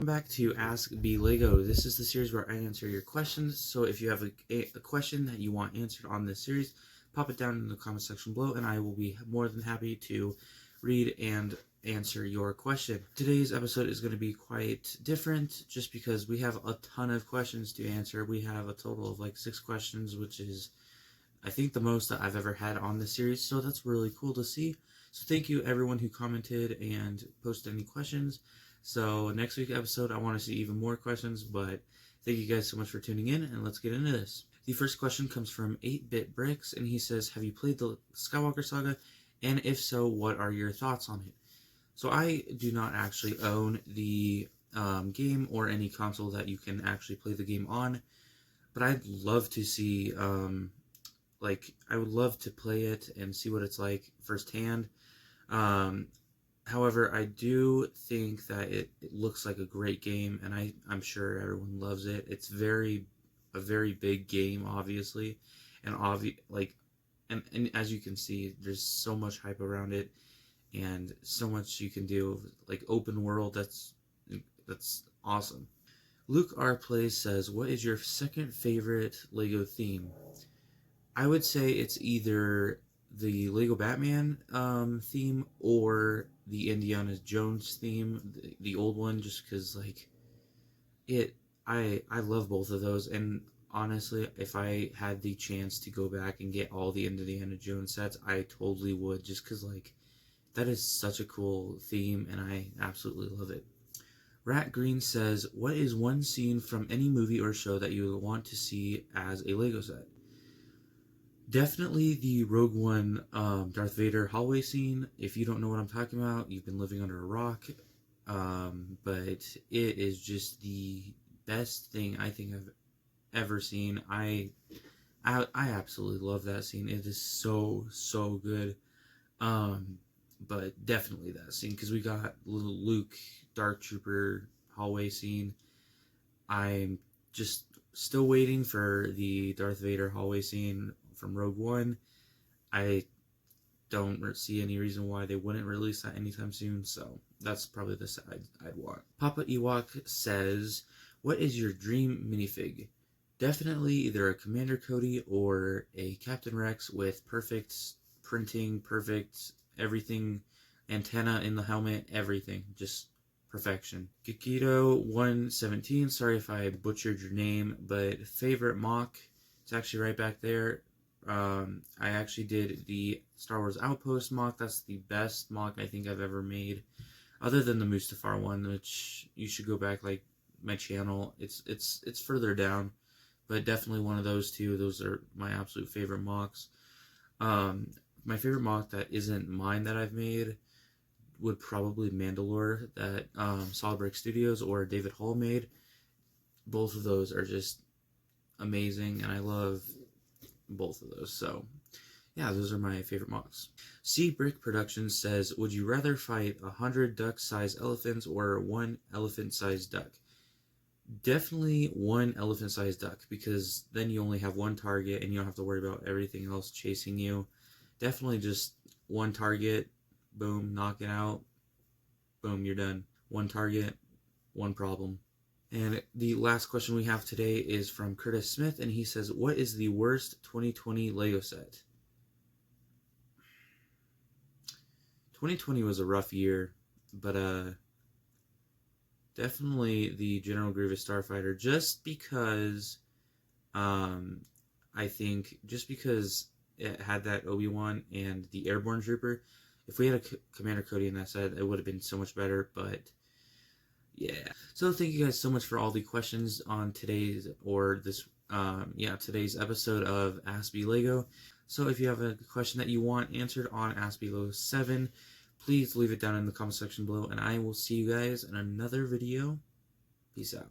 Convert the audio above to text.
Welcome back to Ask B Lego. This is the series where I answer your questions. So if you have a question that you want answered on this series, pop it down in the comment section below and I will be more than happy to read and answer your question. Today's episode is going to be quite different just because we have a ton of questions to answer. We have a total of like 6 questions, which is I think the most that I've ever had on this series, so that's really cool to see. So thank you everyone who commented and posted any questions. So next week's episode, I want to see even more questions, but thank you guys so much for tuning in, and let's get into this. The first question comes from 8-Bit Bricks, and he says, have you played the Skywalker Saga? And if so, what are your thoughts on it? So I do not actually own the game or any console that you can actually play the game on, but I'd love to see, I would love to play it and see what it's like firsthand. However, I do think that it looks like a great game, and I'm sure everyone loves it. It's a very big game, obviously, and and as you can see, there's so much hype around it, and so much you can do, like open world. That's awesome. Luke R Plays says, "What is your second favorite Lego theme?" I would say it's either the Lego Batman theme or the Indiana Jones theme, the old one, just because I love both of those, and honestly, if I had the chance to go back and get all the Indiana Jones sets, I totally would, just because that is such a cool theme, and I absolutely love it. Rat Green says, what is one scene from any movie or show that you would want to see as a Lego set? Definitely the Rogue One Darth Vader hallway scene. If you don't know what I'm talking about, you've been living under a rock. But it is just the best thing I think I've ever seen. I absolutely love that scene. It is so good. But definitely that scene, because we got little Luke Dark Trooper hallway scene. I'm just still waiting for the Darth Vader hallway scene from Rogue One. I don't see any reason why they wouldn't release that anytime soon, so that's probably the side I'd want. Papa Ewok says, what is your dream minifig? Definitely either a Commander Cody or a Captain Rex with perfect printing, perfect everything, antenna in the helmet, everything, just perfection. Kikito117, sorry if I butchered your name, but favorite mock, it's actually right back there. I actually did the Star Wars Outpost mock. That's the best mock I think I've ever made, other than the Mustafar one, which you should go back, like my channel. It's further down, but definitely one of those two. Those are my absolute favorite mocks. My favorite mock that isn't mine that I've made would probably Mandalore that Solid Brick Studios or David Hall made. Both of those are just amazing, and I love both of those. So yeah, those are my favorite mocks. C Brick Productions says, would you rather fight 100 duck-sized elephants or 1 elephant-sized duck? Definitely 1 elephant-sized duck, because then you only have 1 target and you don't have to worry about everything else chasing you. Definitely just 1 target, boom, knock it out, boom, you're done. 1 target, 1 problem. And the last question we have today is from Curtis Smith, and he says, what is the worst 2020 Lego set? 2020 was a rough year, but definitely the General Grievous Starfighter, just because I think just because it had that Obi-Wan and the Airborne Trooper. If we had a Commander Cody in that set, it would have been so much better, but yeah. So thank you guys so much for all the questions on today's episode of Ask B Lego. So if you have a question that you want answered on Ask B Lego 7, please leave it down in the comment section below, and I will see you guys in another video. Peace out.